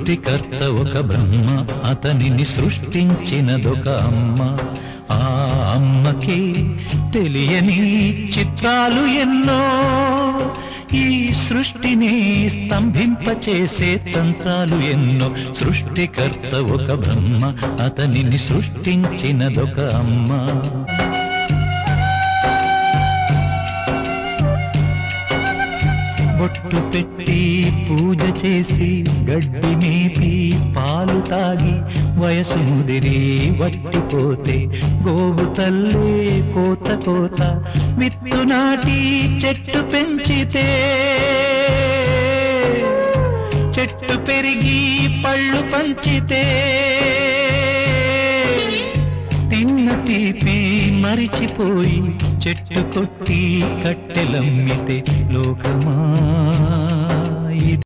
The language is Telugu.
సృష్టికర్త ఒక బ్రహ్మ, అతనిని సృష్టించినదొక అమ్మ. ఆ అమ్మకి తెలియని చిత్రాలు ఎన్నో, ఈ సృష్టిని స్తంభింపచేసే తంత్రాలు ఎన్నో. సృష్టికర్త ఒక బ్రహ్మ, అతనిని సృష్టించినదొక అమ్మ. బొట్టు పెట్టి పూజ చేసి గడ్డి మేపి పాలు తాగి వయసు ముదిరి వట్టిపోతే గోవు తల్లే కోత కోత విత్తు నాటి చెట్టు పెంచితే చెట్టు పెరిగి పళ్ళు పంచితే తిన్న తీపి మరిచిపోయి చెట్టు కొట్టి కట్టెలమ్మితే లోకమా